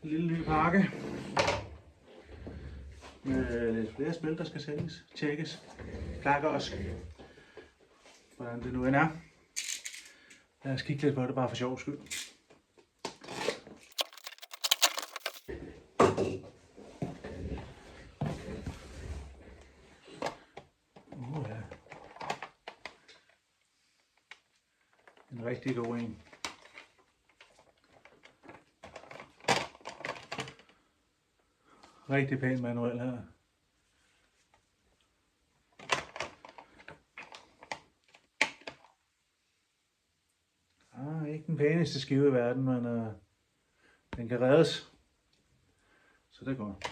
En lille ny pakke med lidt flere spil, der skal sælges, tjekkes, plakkers, hvordan det nu end er. Lad os kigge lidt på det, bare for sjov skyld. Ja. En rigtig god en. Rigtig pæn manuel her. Ikke den pæneste skive i verden, men den kan reddes. Så det er godt.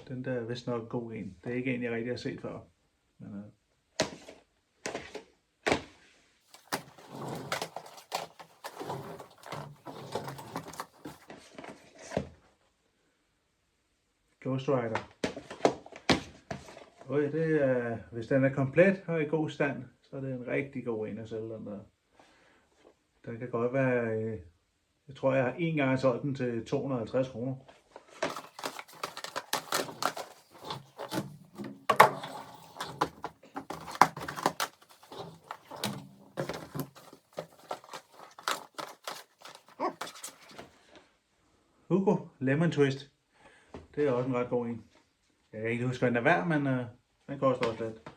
Den der er vist nok en god en. Det er ikke en, jeg rigtig har set før. Men, Ghost Rider. Det er, hvis den er komplet og i god stand, så er det en rigtig god en at sælge den der. Den kan godt være, jeg tror jeg har en gang solgt den til 250 kroner. Hugo Lemon Twist. Det er også en ret god en. Jeg kan ikke huske, hvad den er værd, men den koster også lidt.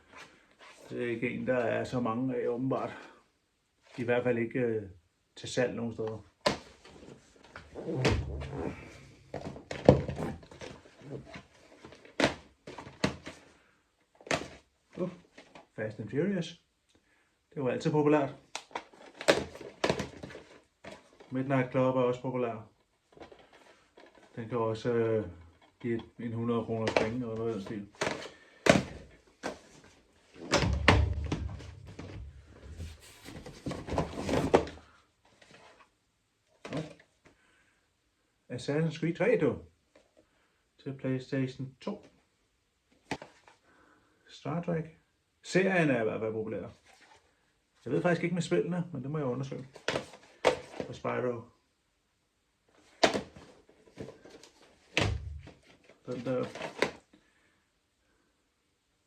Det er ikke en, der er så mange af, åbenbart. I hvert fald ikke til salg nogen steder. Fast and Furious. Det var altid populært. Midnight Club er også populær. Den kan også give en 100 kroner penge eller noget af den stil. Assassin's Creed 3 du. Til PlayStation 2. Star Trek. Serien er i hvert fald populær. Jeg ved faktisk ikke med spillene, men det må jeg undersøge. Og Spyro. Den der.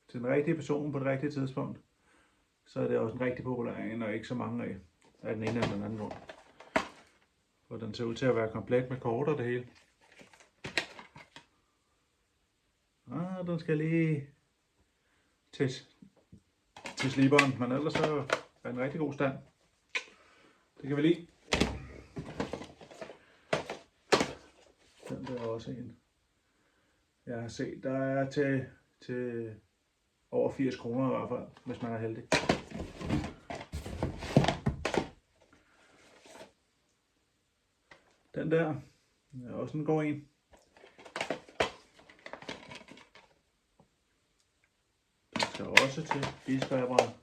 Til den rigtige person på det rigtige tidspunkt, så er det også en rigtig populær en, og ikke så mange af den ene eller den anden grund. Og den ser ud til at være komplet med kort og det hele. Den skal lige til sliberen, men ellers så er en rigtig god stand. Det kan vi lide. Den der er også en, jeg har set, der er til over 80 kroner i hvert fald, hvis man er heldig. Den der er også en god en. Den skal også til isbærbrænd.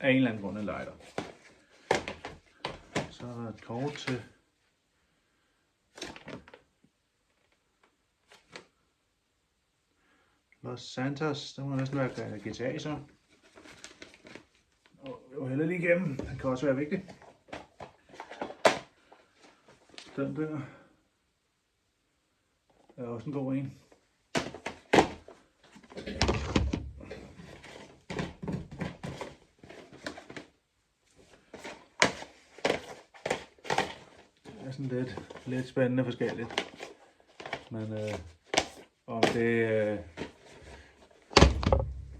Af en eller anden grund en lighter. Så er der et kort til Los Santos. Det må næsten være GTA så. Jeg var heller lige igennem. Den kan også være vigtig. Den der er også en god en. Det er sådan lidt spændende forskelligt. Men om det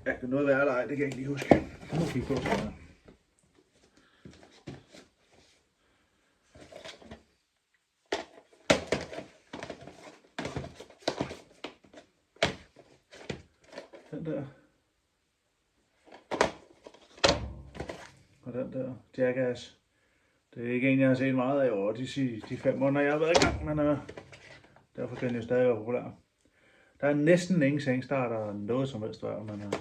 er noget værd eller ej, det kan jeg ikke lige huske. Det må vi kigge på sådan. Den der. Og den der Jackass. Det er ikke en, jeg har set meget af over de 5 måneder, jeg har været i gang, men derfor kan den jo stadig være populær. Der er næsten ingen sengstarter noget som helst før, men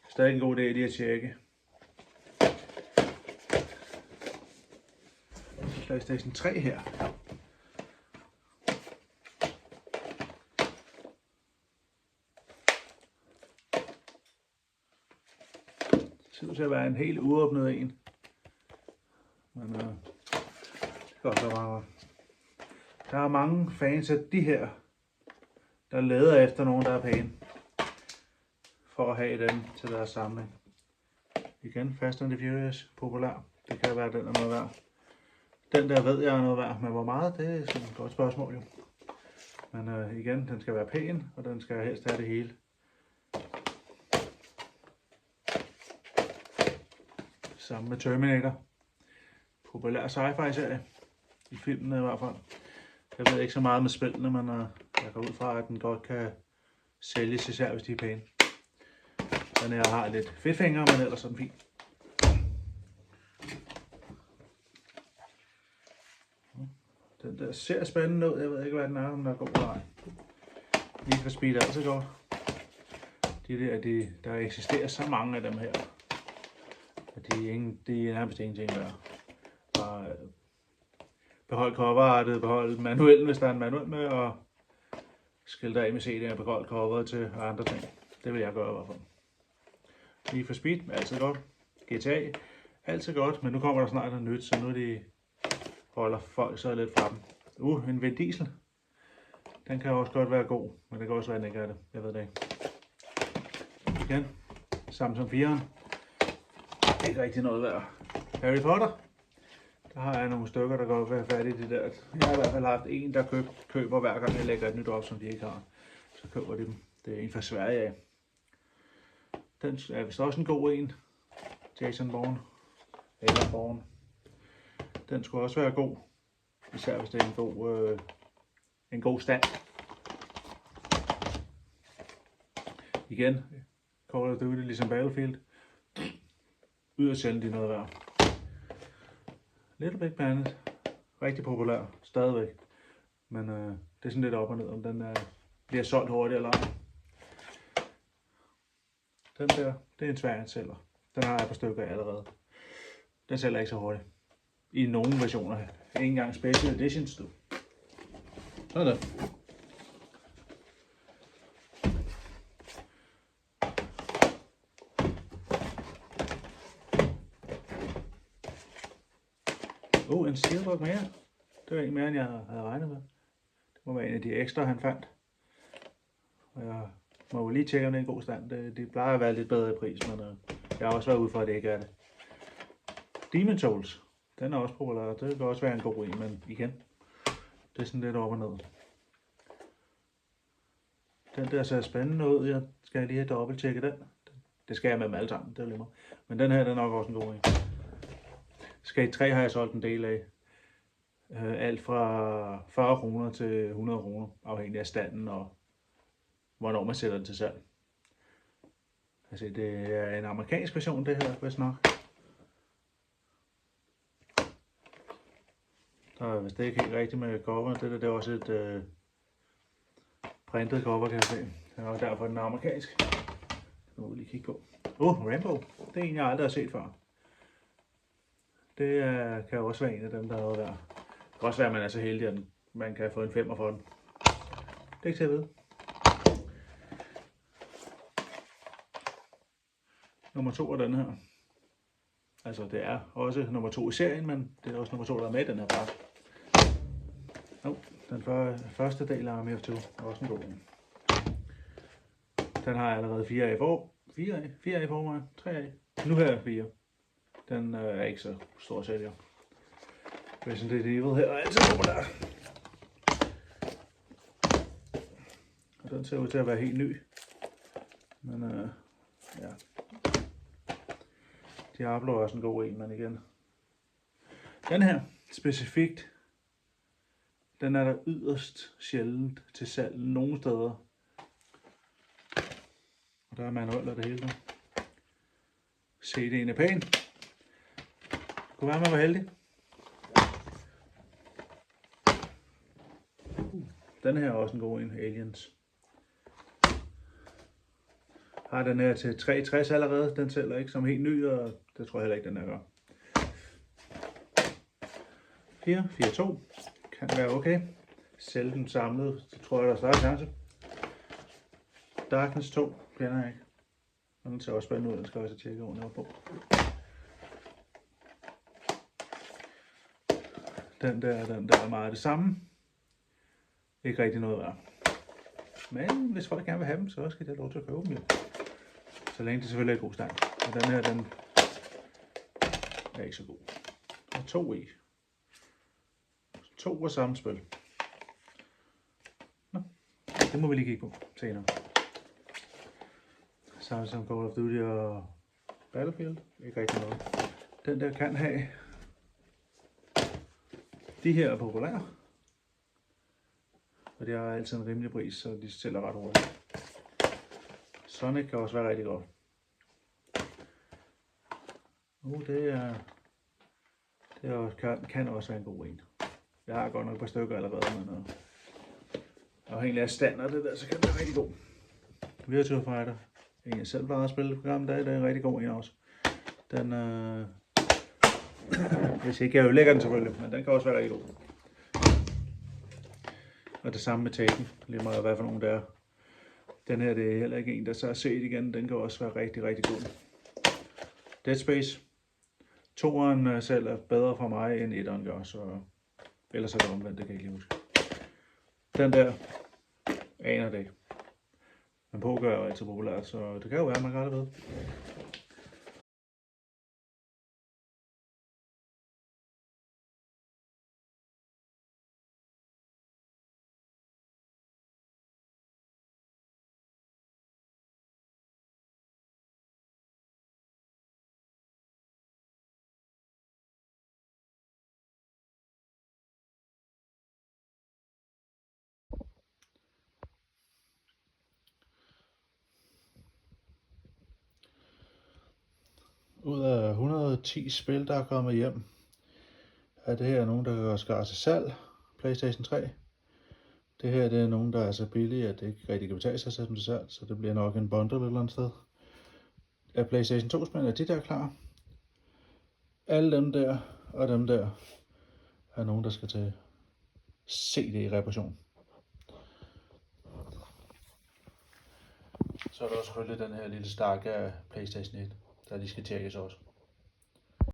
stadig en god idé lige at tjekke. PlayStation 3 her. Det ser ud til at være en helt uåbnet en. Men det kan også være meget. Der er mange fans af de her, der leder efter nogen, der er pæne, for at have dem til deres samling. Igen, Fast and the Furious, populær. Det kan være, den er noget værd. Den der ved jeg er noget værd, men hvor meget, det er sådan et godt spørgsmål jo. Men igen, den skal være pæn, og den skal helst have det hele. Sammen med Terminator. Populær sci-fi serie. I filmene i hvert fald. Jeg ved ikke så meget med spillene, men jeg går ud fra, at den godt kan sælges, især hvis de er pæne. Den her har lidt fedtfingre, men ellers er den fin. Den der ser spændende ud. Jeg ved ikke, hvad den er, om der er god eller ej. Need for Speed er altid godt. Der eksisterer så mange af dem her. Og de er nærmest ingenting værd. Bare behold coverartet, behold manuellen, hvis der er en manuel med, og skilte af med CD'er, behold coveret til andre ting. Det vil jeg gøre i hvert fald. Need for Speed er altid godt. GTA altid godt, men nu kommer der snart noget nyt, så nu de holder folk så lidt fra dem. En Vin Diesel. Den kan også godt være god, men det kan også være, den ikke er det. Jeg ved det ikke. Igen. Samsung 4'eren. Ikke rigtig noget værd. Harry Potter. Der har jeg nogle stykker, der godt vil være færdige i det der. Jeg har i hvert fald haft en, der køber hver gang jeg lægger et nyt op, som de ikke har. Så køber de dem. Det er en fra Sverige af. Den er vist også en god en. Jason Bourne. Eller Bourne. Den skulle også være god. Især hvis det er en god stand. Igen. Call of Duty ligesom Battlefield. Yderst sjældent de noget værd. Little Big Planet. Rigtig populær. Stadigvæk. Men det er sådan lidt op og ned, om den bliver solgt hurtigt eller ej. Den der, det er en svær sælger. Den har jeg på stykker allerede. Den sælger ikke så hurtigt. I nogle versioner. Ikke engang Special Editions, du. Sådan der. En Steelbook mere. Det var ikke mere, end jeg havde regnet med. Det må være en af de ekstra, han fandt. Og jeg må jo lige tjekke, om det er en god stand. De plejer at være lidt bedre i pris, men jeg har også været ude for, at det ikke er det. Demon's Souls. Den er også populær. Det kan også være en god en, men igen. Det er sådan lidt op og ned. Den der ser spændende ud. Jeg skal lige have dobbelttjekket den. Det skal jeg med dem alle sammen. Det er lige meget. Men den her den er nok også en god en. Skate 3 har jeg solgt en del af. Alt fra 40 kroner til 100 kroner, afhængig af standen og hvornår man sætter den til salg. Altså, det er en amerikansk version, det her, hvis nok. Der er vist ikke helt rigtigt med cover. Det er også et printet cover, kan jeg se. Det er også derfor, den er amerikansk. Nu må vi lige kigge på. Rambo. Det er en, jeg aldrig har set før. Det kan også være en af dem, der er noget værd. Det kan også være, at man er så heldig, at man kan få en 5'er for den. Det er ikke til at vide. Nummer 2 er den her. Altså, det er også nummer 2 i serien, men det er også nummer 2, der er med i den her part. Den første del af Army of Two er også en god en. Den har jeg allerede 4 af i forvejen. 3 af. Nu har jeg 4. Den er ikke så stor sælger. Resident Evil her er altid populær. Og den ser ud til at være helt ny. Men ja. Diablo er også en god en, men igen. Den her specifikt, den er der yderst sjældent til salg nogle steder. Og der er manuel og det hele. CD'en er pæn. Kunne være, man var heldig. Den her er også en god en, Aliens. Har den her til 360 allerede, den sælger ikke som helt ny, og det tror jeg heller ikke, den er gør. 4-4-2 kan være okay. Sælge den samlet, så tror jeg, der er større chance. Darkness 2 kender jeg ikke. Og den ser også spændende ud, den skal jeg også tjekke under på. Den der er meget det samme. Ikke rigtig noget værd. Men hvis folk gerne vil have dem, så skal de have lov til at købe dem jo. Så længe det selvfølgelig er i god stand. Og den her, den er ikke så god. Og 2 i. 2 af samme spil. Nå, det må vi lige kigge på senere. Samme som Call of Duty og Battlefield. Ikke rigtig noget. Den der kan have. De her er populære. Og det har altid en rimelig pris, så de sælger ret hurtigt. Sonic kan også være rigtig godt. Kan også være en god en. Jeg har godt nok et par stykker allerede, men afhængig af standard det der, så kan det være rigtig god. Virtua Fighter. En jeg selv bare har spillet på gamle dage, det er en rigtig god en også. Den, hvis ikke jeg ødelægger den selvfølgelig, men den kan også være rigtig god. Og det samme med Taken, lige meget hvad for nogen der er. Den her, det er heller ikke en, der så er set igen, den kan også være rigtig, rigtig god. Dead Space. 2'eren selv er bedre for mig end 1'eren gør, så ellers er det omvendt, det kan jeg ikke lige huske. Den der, aner det ikke. Men poker er jo altid populært, så det kan jo være, at man kan det ved. Ud af 110 spil, der er kommet hjem, er det her nogen, der kan gøres klar til salg. PlayStation 3. Det her det er nogen, der er så billige, at det ikke rigtig kan betale sig at sætte dem til salg, så det bliver nok en bundle et eller andet sted. Er PlayStation 2 spil, er de der klar? Alle dem der og dem der er nogen, der skal til CD-reparation. Så er der også selvfølgelig den her lille stak af PlayStation 1, der lige skal tjekkes også.